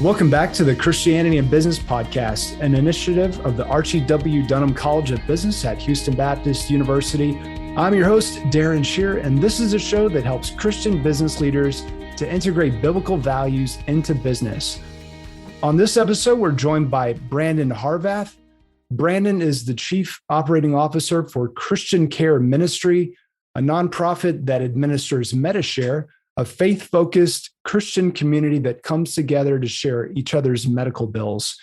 Welcome back to the Christianity and Business Podcast, an initiative of the Archie W. Dunham College of Business at Houston Baptist University. I'm your host, Darren Shear, and this is a show that helps Christian business leaders to integrate biblical values into business. On this episode, we're joined by Brandon Harvath. Brandon is the Chief Operating Officer for Christian Care Ministry, a nonprofit that administers MediShare, a faith-focused Christian community that comes together to share each other's medical bills.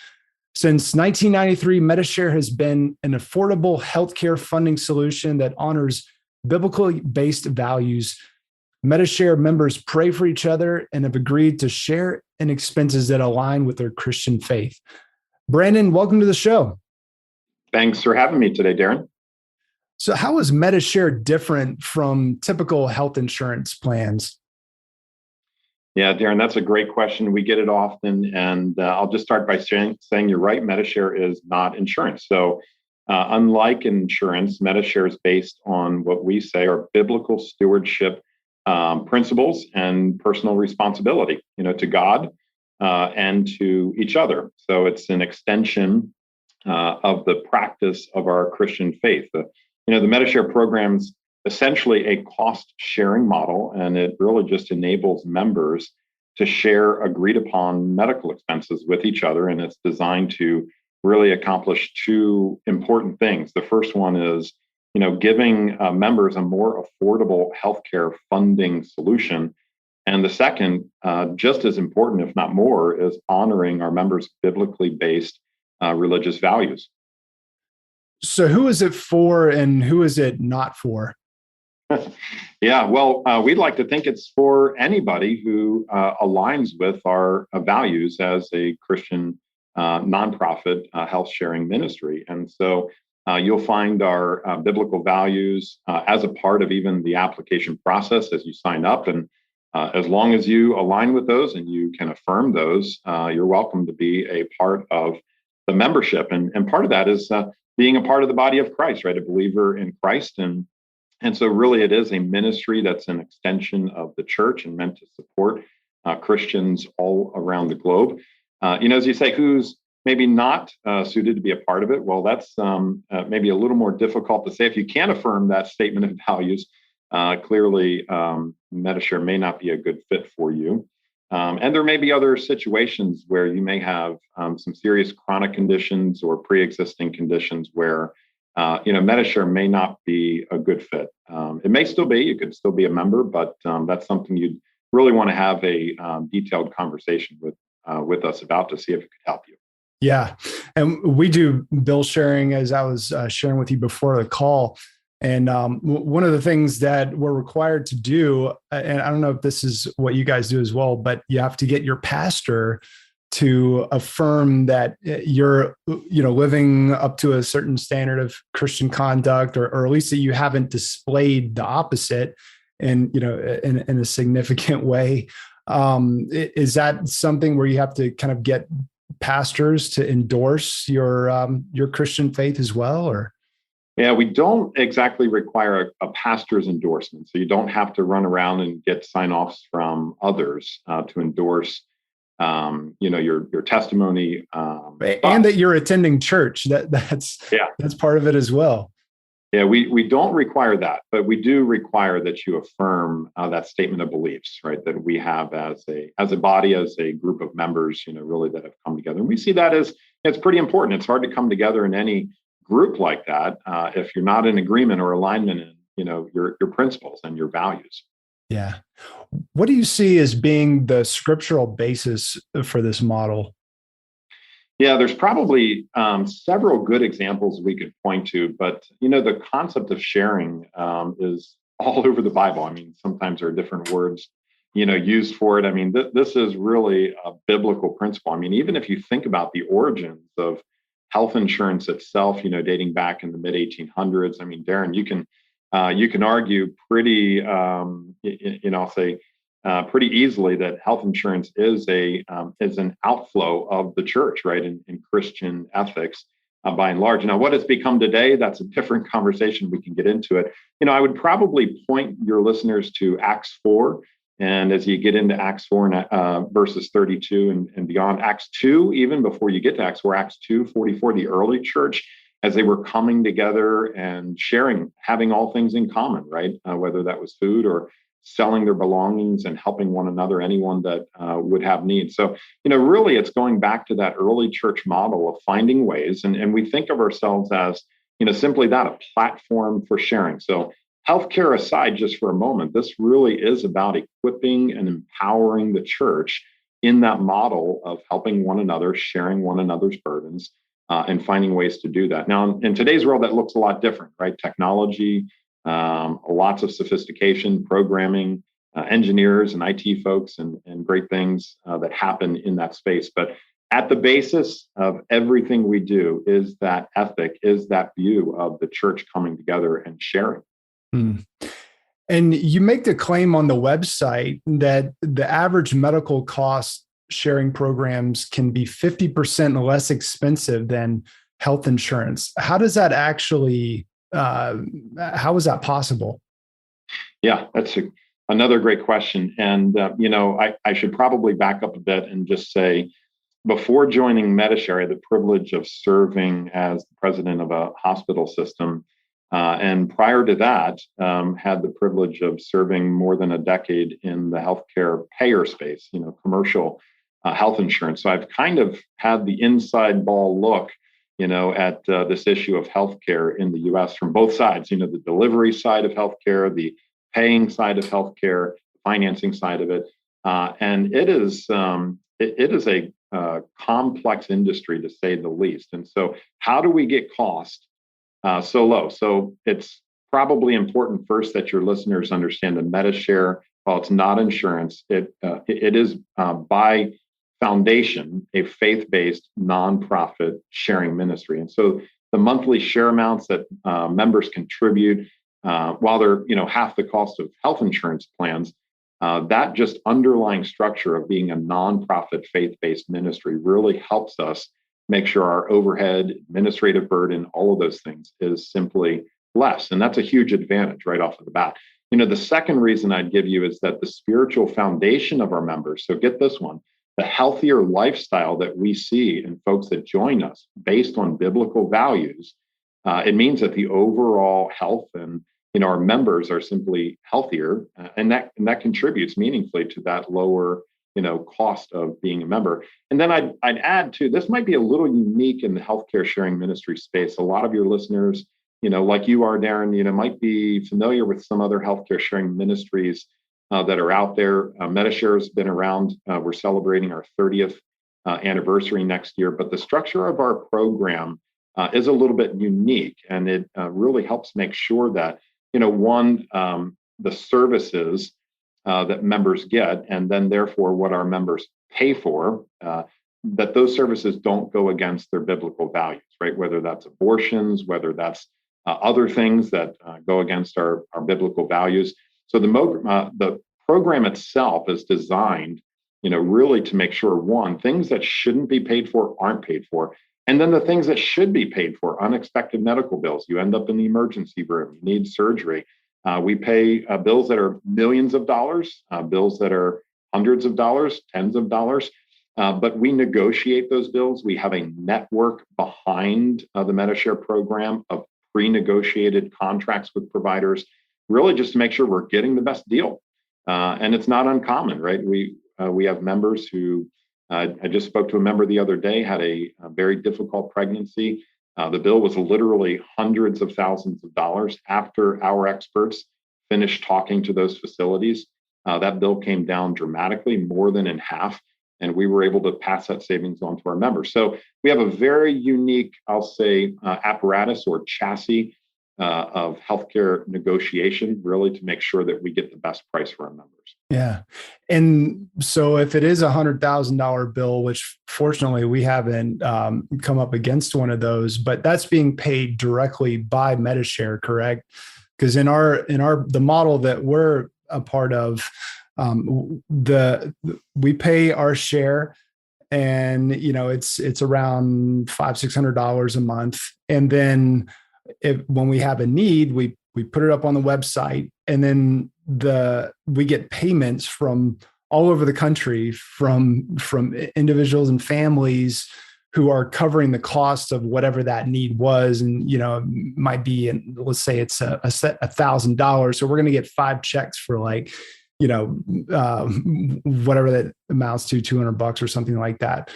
Since 1993, MediShare has been an affordable healthcare funding solution that honors biblically based values. MediShare members pray for each other and have agreed to share in expenses that align with their Christian faith. Brandon, welcome to the show. Thanks for having me today, Darren. So how is MediShare different from typical health insurance plans? Yeah, Darren, that's a great question. We get it often, and I'll just start by saying you're right. MediShare is not insurance. So unlike insurance, MediShare is based on what we say are biblical stewardship principles and personal responsibility, to God and to each other. So it's an extension of the practice of our Christian faith. The MediShare program's essentially a cost-sharing model, and it really just enables members to share agreed-upon medical expenses with each other, and it's designed to really accomplish two important things. The first one is, giving members a more affordable healthcare funding solution, and the second, just as important, if not more, is honoring our members' biblically based religious values. So who is it for and who is it not for? Yeah, well, we'd like to think it's for anybody who aligns with our values as a Christian nonprofit health sharing ministry. And so you'll find our biblical values as a part of even the application process as you sign up. And as long as you align with those and you can affirm those, you're welcome to be a part of the membership. And part of that is being a part of the body of Christ, right? A believer in Christ. And so really it is a ministry that's an extension of the church and meant to support Christians all around the globe. As you say, who's maybe not suited to be a part of it? Well, that's maybe a little more difficult to say. If you can't affirm that statement of values, clearly MediShare may not be a good fit for you. And there may be other situations where you may have some serious chronic conditions or pre-existing conditions where MediShare may not be a good fit. It may still be, you could still be a member, but that's something you'd really want to have a detailed conversation with us about to see if it could help you. Yeah. And we do bill sharing, as I was sharing with you before the call. And one of the things that we're required to do, and I don't know if this is what you guys do as well, but you have to get your pastor to affirm that you're, living up to a certain standard of Christian conduct, or at least that you haven't displayed the opposite in a significant way. Is that something where you have to kind of get pastors to endorse your Christian faith as well, or? Yeah, we don't exactly require a pastor's endorsement. So you don't have to run around and get sign-offs from others to endorse your testimony, and that you're attending church. That's part of it as well. Yeah, we don't require that, but we do require that you affirm that statement of beliefs, right? That we have as a body, as a group of members, really that have come together. And we see that as it's pretty important. It's hard to come together in any group like that if you're not in agreement or alignment in your principles and your values. Yeah. What do you see as being the scriptural basis for this model? Yeah, there's probably several good examples we could point to, but the concept of sharing is all over the Bible. I mean, sometimes there are different words used for it. I mean, this is really a biblical principle. I mean, even if you think about the origins of health insurance itself, dating back in the mid 1800s. I mean, Darren, you can argue pretty, pretty easily that health insurance is an outflow of the church, right, in Christian ethics by and large. Now, what it's become today, that's a different conversation. We can get into it. I would probably point your listeners to Acts 4, And as you get into Acts 4 and verses 32 and beyond, Acts 2, even before you get to Acts 4, Acts 2:44, the early church, as they were coming together and sharing, having all things in common, right? Whether that was food or selling their belongings and helping one another, anyone that would have needs. So, really it's going back to that early church model of finding ways. And we think of ourselves as, simply that, a platform for sharing. So healthcare aside, just for a moment, this really is about equipping and empowering the church in that model of helping one another, sharing one another's burdens, and finding ways to do that. Now, in today's world, that looks a lot different, right? Technology, lots of sophistication, programming, engineers and IT folks, and great things that happen in that space. But at the basis of everything we do is that ethic, is that view of the church coming together and sharing. Hmm. And you make the claim on the website that the average medical cost sharing programs can be 50% less expensive than health insurance. How does that actually, how is that possible? Yeah, that's another great question. And, I should probably back up a bit and just say, before joining Medishare, I had the privilege of serving as the president of a hospital system. And prior to that, had the privilege of serving more than a decade in the healthcare payer space, commercial health insurance. So I've kind of had the inside ball look, at this issue of healthcare in the U.S. from both sides, the delivery side of healthcare, the paying side of healthcare, financing side of it. And it is a complex industry, to say the least. And so how do we get cost so low? So it's probably important first that your listeners understand that Medishare, while it's not insurance, it is by foundation a faith-based nonprofit sharing ministry. And so the monthly share amounts that members contribute, while they're half the cost of health insurance plans, that just underlying structure of being a nonprofit faith-based ministry really helps us make sure our overhead, administrative burden, all of those things is simply less. And that's a huge advantage right off of the bat. The second reason I'd give you is that the spiritual foundation of our members, so get this one, the healthier lifestyle that we see in folks that join us based on biblical values, it means that the overall health and our members are simply healthier, and that contributes meaningfully to that lower cost of being a member. And then I'd add too, this might be a little unique in the healthcare sharing ministry space. A lot of your listeners, like you are, Darren, might be familiar with some other healthcare sharing ministries that are out there. Medishare has been around. We're celebrating our 30th anniversary next year, but the structure of our program is a little bit unique, and it really helps make sure that the services that members get, and then therefore what our members pay for, that those services don't go against their biblical values, right? Whether that's abortions, whether that's other things that go against our biblical values. So the program itself is designed, really to make sure, one, things that shouldn't be paid for aren't paid for. And then the things that should be paid for, unexpected medical bills. You end up in the emergency room, you need surgery. We pay bills that are millions of dollars, bills that are hundreds of dollars, tens of dollars. But we negotiate those bills. We have a network behind the Medishare program of pre-negotiated contracts with providers, really just to make sure we're getting the best deal. And it's not uncommon, right? We have members who, I just spoke to a member the other day, had a very difficult pregnancy. The bill was literally hundreds of thousands of dollars. After our experts finished talking to those facilities, that bill came down dramatically, more than in half, and we were able to pass that savings on to our members. So we have a very unique, I'll say, apparatus or chassis of healthcare negotiation, really to make sure that we get the best price for our members. Yeah. And so if it is $100,000 bill, which fortunately we haven't come up against one of those, but that's being paid directly by Medishare, correct? Because in the model that we're a part of, we pay our share, and it's around $500-$600 a month. And then when we have a need, we put it up on the website, and then we get payments from all over the country from individuals and families who are covering the cost of whatever that need was. And, it might be, let's say it's a set $1,000. So we're going to get 5 checks for like, whatever that amounts to, $200 or something like that.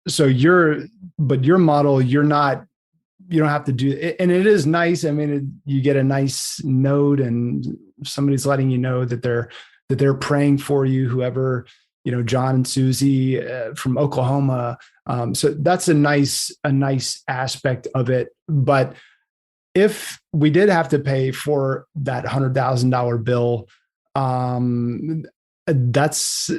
So your model, you don't have to do it. And it is nice. I mean, you get a nice note and somebody's letting you know that they're praying for you, whoever, John and Susie from Oklahoma. So that's a nice aspect of it. But if we did have to pay for that $100,000 bill, that's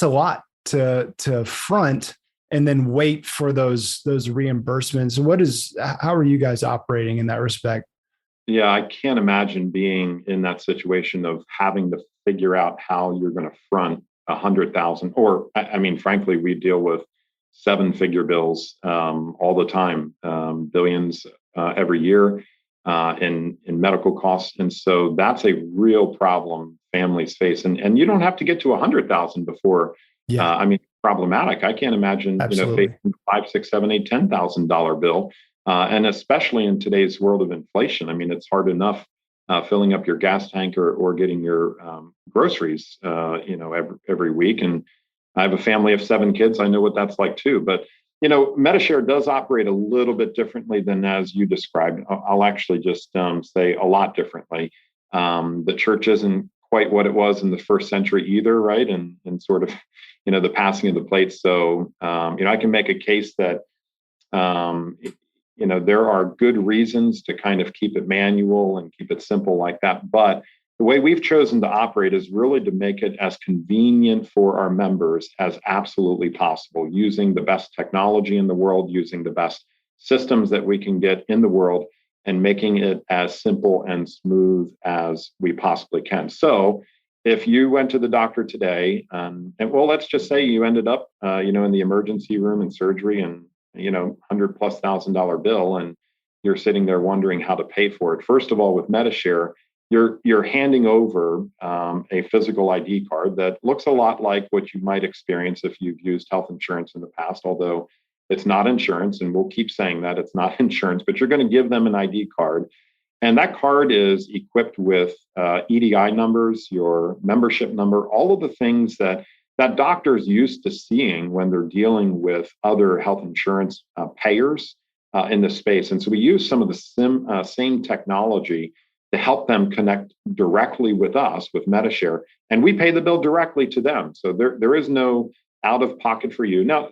a lot to front and then wait for those reimbursements. How are you guys operating in that respect? Yeah, I can't imagine being in that situation of having to figure out how you're going to front 100,000. Or, I mean, frankly, we deal with 7-figure bills all the time, billions every year in medical costs, and so that's a real problem families face. And you don't have to get to 100,000 before. Yeah, I mean, problematic. I can't imagine absolutely. facing $5, $6, $7, $8, $10,000 bill. And especially in today's world of inflation, I mean, it's hard enough filling up your gas tank or getting your groceries, every week. And I have a family of 7 kids. I know what that's like too. But Medishare does operate a little bit differently than as you described. I'll actually just say a lot differently. The church isn't quite what it was in the first century either, right? And sort of, the passing of the plate. So, I can make a case that. There are good reasons to kind of keep it manual and keep it simple like that. But the way we've chosen to operate is really to make it as convenient for our members as absolutely possible, using the best technology in the world, using the best systems that we can get in the world, and making it as simple and smooth as we possibly can. So if you went to the doctor today, and well, let's just say you ended up, in the emergency room and surgery, and $100,000+ bill, and you're sitting there wondering how to pay for it. First of all, with Medishare, you're handing over a physical ID card that looks a lot like what you might experience if you've used health insurance in the past, although it's not insurance, and we'll keep saying that it's not insurance, but you're going to give them an ID card. And that card is equipped with EDI numbers, your membership number, all of the things that doctor's used to seeing when they're dealing with other health insurance payers in the space. And so we use some of the same technology to help them connect directly with us, with Medishare, and we pay the bill directly to them. So there is no out of pocket for you. Now,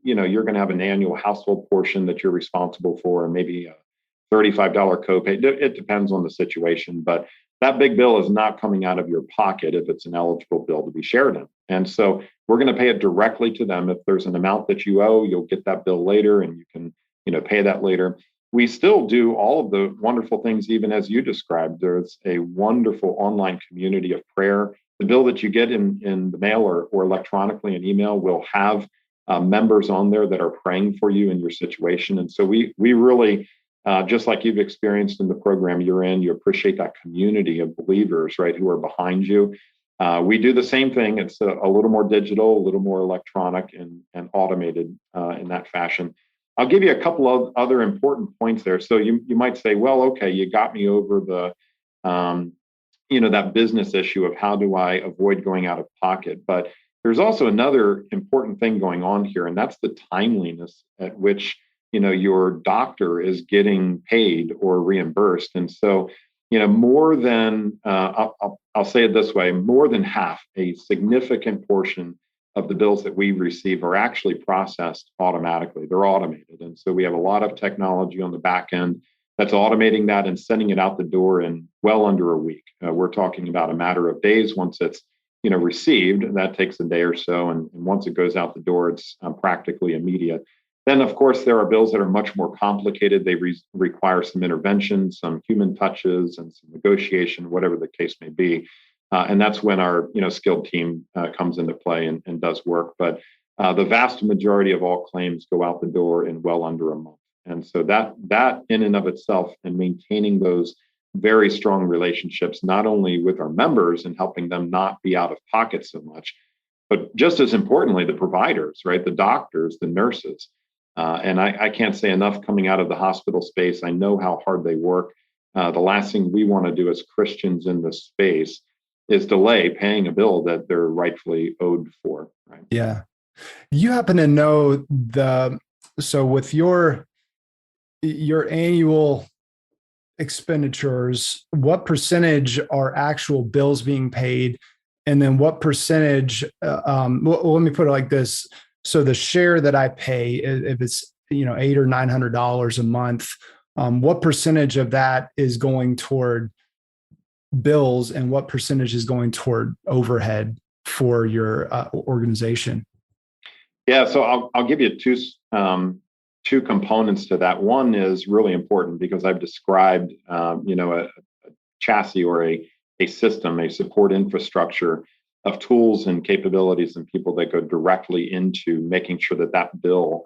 you're going to have an annual household portion that you're responsible for, and maybe a $35 copay. It depends on the situation, but that big bill is not coming out of your pocket if it's an eligible bill to be shared in. And so we're going to pay it directly to them. If there's an amount that you owe, you'll get that bill later, and you can, pay that later. We still do all of the wonderful things, even as you described. There's a wonderful online community of prayer. The bill that you get in the mail or electronically in email will have members on there that are praying for you in your situation. And so we really, just like you've experienced in the program you're in, you appreciate that community of believers, right, who are behind you. We do the same thing. It's a little more digital, a little more electronic and automated in that fashion. I'll give you a couple of other important points there. So you might say, well, okay, you got me over the, that business issue of how do I avoid going out of pocket. But there's also another important thing going on here, and that's the timeliness at which your doctor is getting paid or reimbursed. And so, more than I'll say it this way, more than half, a significant portion of the bills that we receive are actually processed automatically. They're automated. And so we have a lot of technology on the back end that's automating that and sending it out the door in well under a week. We're talking about a matter of days once it's received. That takes a day or so. And once it goes out the door, it's practically immediate. Then, of course, there are bills that are much more complicated. They require some intervention, some human touches, and some negotiation, whatever the case may be. And that's when our skilled team comes into play and does work. But the vast majority of all claims go out the door in well under a month. And so that in and of itself, and maintaining those very strong relationships, not only with our members and helping them not be out of pocket so much, but just as importantly, the providers, right? The doctors, the nurses. And I can't say enough coming out of the hospital space. I know how hard they work. The last thing we want to do as Christians in this space is delay paying a bill that they're rightfully owed for, right? Yeah. You happen to know so with your annual expenditures, what percentage are actual bills being paid? And then what percentage, let me put it like this. So the share that I pay, if it's, $800 or $900 a month, what percentage of that is going toward bills and what percentage is going toward overhead for your organization? Yeah, so I'll give you two components to that. One is really important because I've described a chassis or a system, a support infrastructure of tools and capabilities and people that go directly into making sure that bill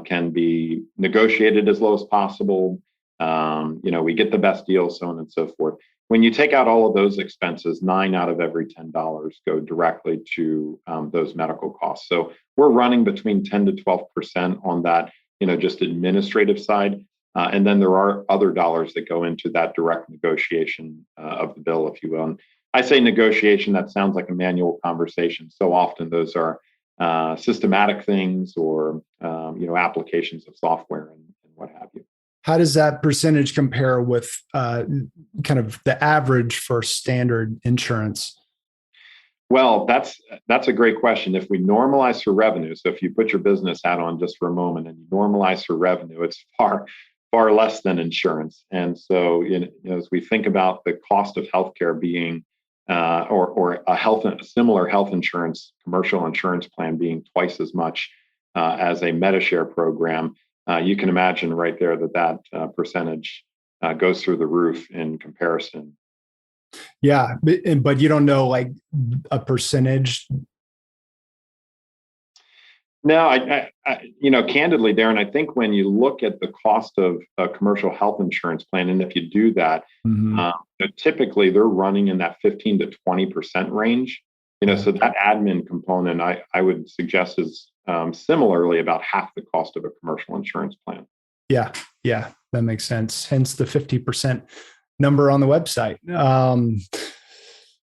can be negotiated as low as possible. We get the best deal, so on and so forth. When you take out all of those expenses, 9 out of every $10 go directly to those medical costs. So we're running between 10 to 12% on that, just administrative side. And then there are other dollars that go into that direct negotiation of the bill, if you will. And I say negotiation, that sounds like a manual conversation. So often those are systematic things or, applications of software and what have you. How does that percentage compare with kind of the average for standard insurance? Well, that's a great question. If we normalize for revenue, so if you put your business hat on just for a moment and you normalize for revenue, it's far less than insurance. And so, as we think about the cost of healthcare being, or a similar health insurance, commercial insurance plan being twice as much as a Medishare program, you can imagine right there that percentage goes through the roof in comparison. Yeah, but you don't know like a percentage. No, I candidly, Darren, I think when you look at the cost of a commercial health insurance plan, and if you do that, typically they're running in that 15 to 20% range. So that admin component, I would suggest is similarly about half the cost of a commercial insurance plan. Yeah, that makes sense. Hence the 50% number on the website.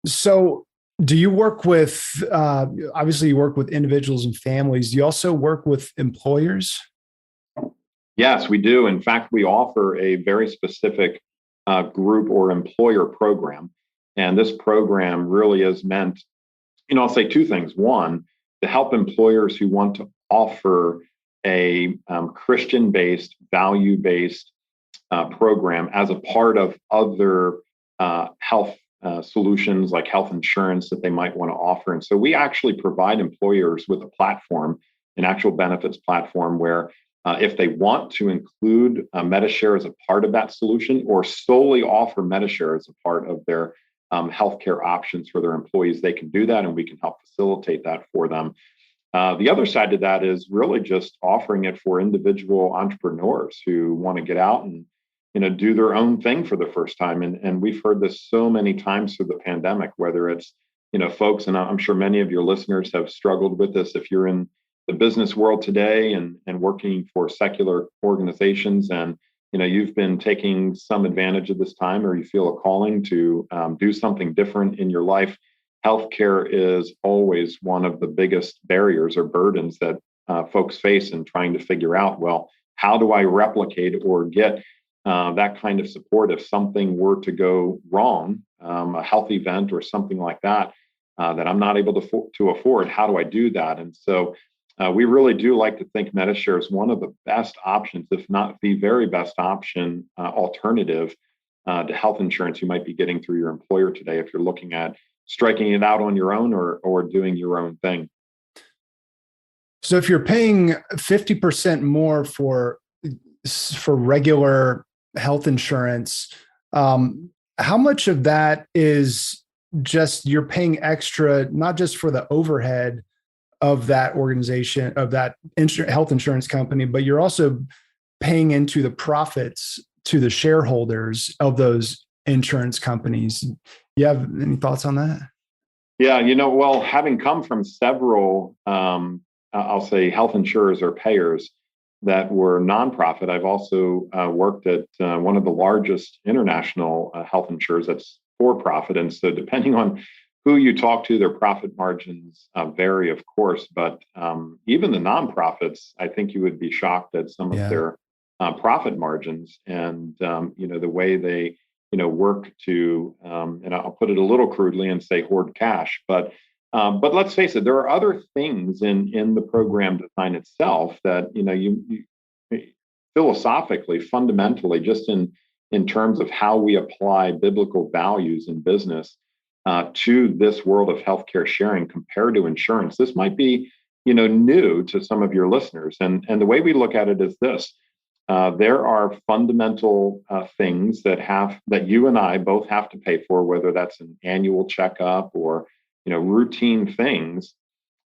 So do you work with, obviously you work with individuals and families. Do you also work with employers? Yes, we do. In fact, we offer a very specific group or employer program. And this program really is meant, I'll say two things. One, to help employers who want to offer a Christian-based, value-based program as a part of other health solutions like health insurance that they might want to offer. And so we actually provide employers with a platform, an actual benefits platform where if they want to include Medishare as a part of that solution or solely offer Medishare as a part of their healthcare options for their employees, they can do that and we can help facilitate that for them. The other side of that is really just offering it for individual entrepreneurs who want to get out and do their own thing for the first time. And we've heard this so many times through the pandemic, whether it's, folks, and I'm sure many of your listeners have struggled with this. If you're in the business world today and working for secular organizations and, you've been taking some advantage of this time or you feel a calling to do something different in your life, healthcare is always one of the biggest barriers or burdens that folks face in trying to figure out, well, how do I replicate or get that kind of support if something were to go wrong, a health event or something like that, that I'm not able to afford? How do I do that? And so we really do like to think Medishare is one of the best options, if not the very best option, alternative to health insurance you might be getting through your employer today if you're looking at striking it out on your own or doing your own thing. So if you're paying 50% more for regular health insurance, how much of that is just you're paying extra, not just for the overhead of that organization, of that health insurance company, but you're also paying into the profits to the shareholders of those insurance companies. You have any thoughts on that? Yeah, well, having come from several, I'll say health insurers or payers that were nonprofit, I've also worked at one of the largest international health insurers that's for profit. And so, depending on who you talk to, their profit margins vary, of course. But even the nonprofits, I think you would be shocked at some of their profit margins and the way they work to, and I'll put it a little crudely and say hoard cash. But let's face it, there are other things in the program design itself that you philosophically, fundamentally, just in terms of how we apply biblical values in business to this world of healthcare sharing compared to insurance. This might be new to some of your listeners, and the way we look at it is this. There are fundamental things that you and I both have to pay for, whether that's an annual checkup or routine things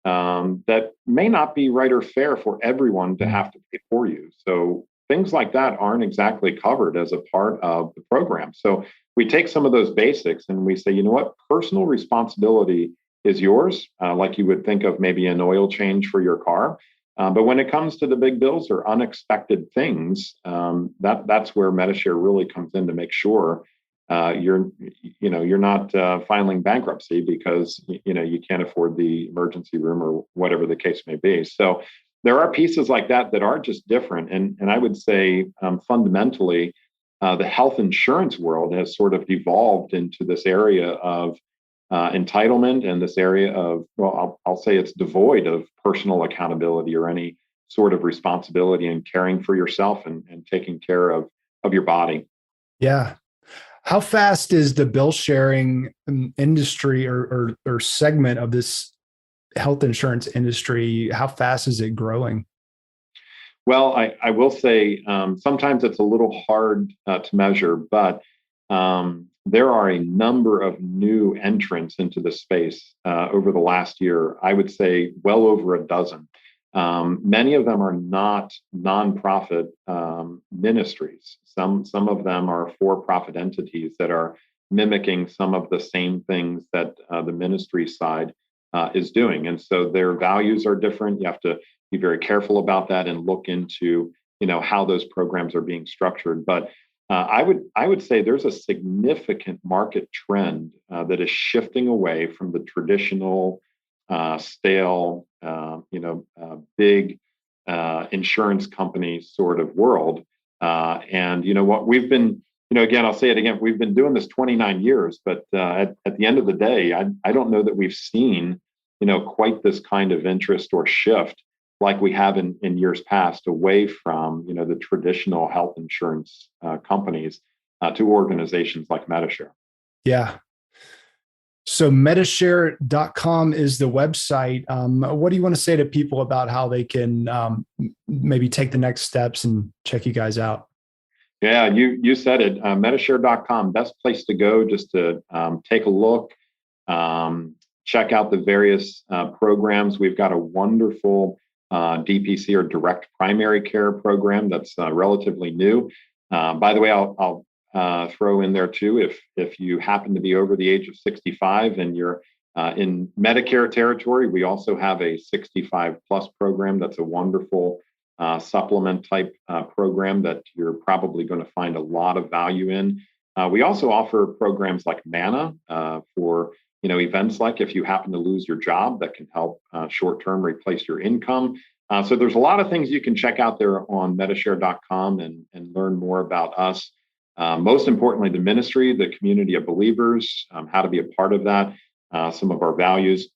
that may not be right or fair for everyone to have to pay for you. So things like that aren't exactly covered as a part of the program. So we take some of those basics and we say, what, personal responsibility is yours, like you would think of maybe an oil change for your car. But when it comes to the big bills or unexpected things, that's where Medishare really comes in to make sure you're not filing bankruptcy because you can't afford the emergency room or whatever the case may be. So there are pieces like that are just different, and I would say fundamentally, the health insurance world has sort of devolved into this area of entitlement and this area of, well, I'll say it's devoid of personal accountability or any sort of responsibility in caring for yourself and taking care of your body. Yeah. How fast is the bill sharing industry or segment of this health insurance industry? How fast is it growing? Well, I will say sometimes it's a little hard to measure, but there are a number of new entrants into the space over the last year. I would say well over a dozen. Many of them are not nonprofit ministries. Some of them are for-profit entities that are mimicking some of the same things that the ministry side is doing. And so their values are different. You have to be very careful about that and look into how those programs are being structured. But I would say there's a significant market trend that is shifting away from the traditional stale, big insurance company sort of world. And what we've been, again, I'll say it again, we've been doing this 29 years, but at the end of the day, I don't know that we've seen, quite this kind of interest or shift like we have in years past away from, the traditional health insurance companies to organizations like Medishare. Yeah. So Medishare.com is the website. What do you want to say to people about how they can maybe take the next steps and check you guys out? Yeah, you said it. Medishare.com, best place to go just to take a look, check out the various programs. We've got a wonderful DPC or direct primary care program that's relatively new. By the way, I'll throw in there too, if you happen to be over the age of 65 and you're in Medicare territory, we also have a 65 plus program that's a wonderful supplement type program that you're probably going to find a lot of value in. We also offer programs like Mana for events like if you happen to lose your job that can help short-term replace your income. So there's a lot of things you can check out there on Medishare.com and learn more about us. Most importantly, the ministry, the community of believers, how to be a part of that, some of our values.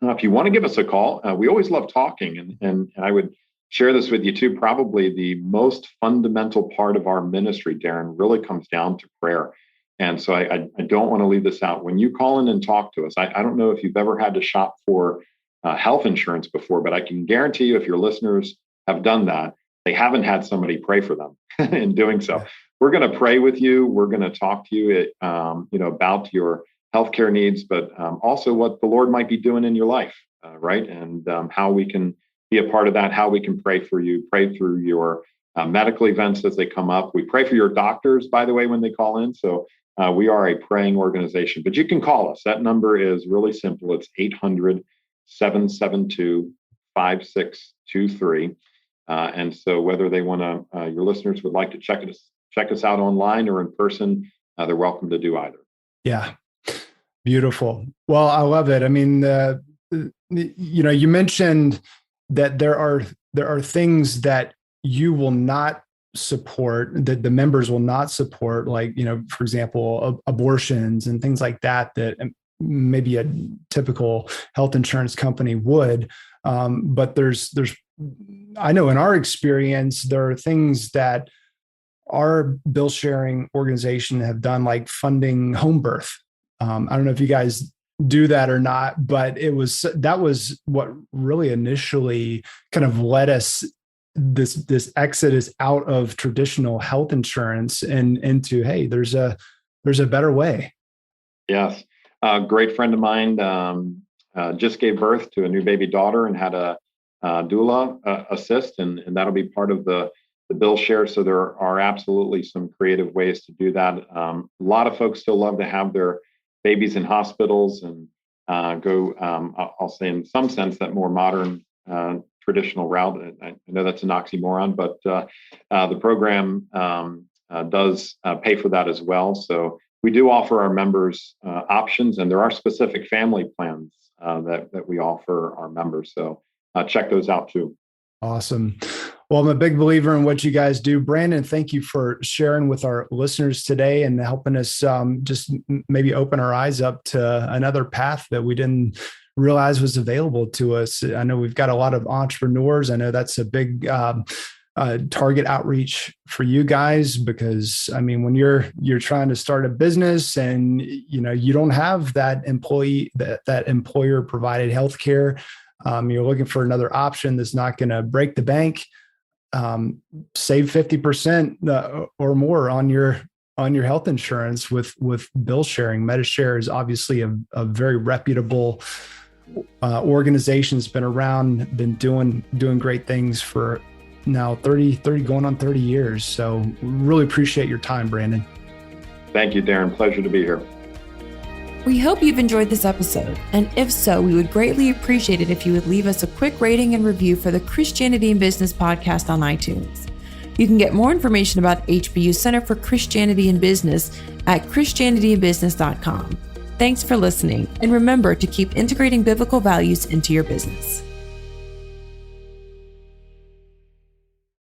If you want to give us a call, we always love talking, and I would share this with you too. Probably the most fundamental part of our ministry, Darren, really comes down to prayer. And so I don't want to leave this out. When you call in and talk to us, I don't know if you've ever had to shop for health insurance before, but I can guarantee you if your listeners have done that, they haven't had somebody pray for them in doing so. We're going to pray with you. We're going to talk to you, about your healthcare needs, but also what the Lord might be doing in your life, right? And how we can be a part of that, how we can pray for you, pray through your medical events as they come up. We pray for your doctors, by the way, when they call in. So we are a praying organization, but you can call us. That number is really simple. It's 800-772-5623. And so whether they want to, your listeners would like to check us out online or in person, they're welcome to do either. Yeah. Beautiful. Well, I love it. I mean, you mentioned that there are things that you will not support, that the members will not support, like, for example, abortions and things like that maybe a typical health insurance company would. But there's, I know in our experience, there are things that our bill sharing organization have done, like funding home birth. I don't know if you guys do that or not, but that was what really initially kind of led us this exodus out of traditional health insurance and into, hey, there's a better way. Yes. A great friend of mine just gave birth to a new baby daughter and had a doula assist, and that'll be part of the bill share. So there are absolutely some creative ways to do that. A lot of folks still love to have their babies in hospitals and go, I'll say in some sense, that more modern traditional route. I know that's an oxymoron, but the program does pay for that as well. So we do offer our members options, and there are specific family plans that we offer our members. So check those out too. Awesome. Well, I'm a big believer in what you guys do. Brandon, thank you for sharing with our listeners today and helping us just maybe open our eyes up to another path that we didn't realize was available to us. I know we've got a lot of entrepreneurs. I know that's a big target outreach for you guys, because I mean, when you're trying to start a business and you don't have that employer provided healthcare, you're looking for another option that's not going to break the bank. Save 50% or more on your health insurance with bill sharing. Medishare is obviously a very reputable organization. It's been around, been doing great things for now 30 going on 30 years. So really appreciate your time, Brandon. Thank you, Darren. Pleasure to be here. We hope you've enjoyed this episode, and if so, we would greatly appreciate it if you would leave us a quick rating and review for the Christianity in Business podcast on iTunes. You can get more information about HBU's Center for Christianity in Business at christianityinbusiness.com. Thanks for listening, and remember to keep integrating biblical values into your business.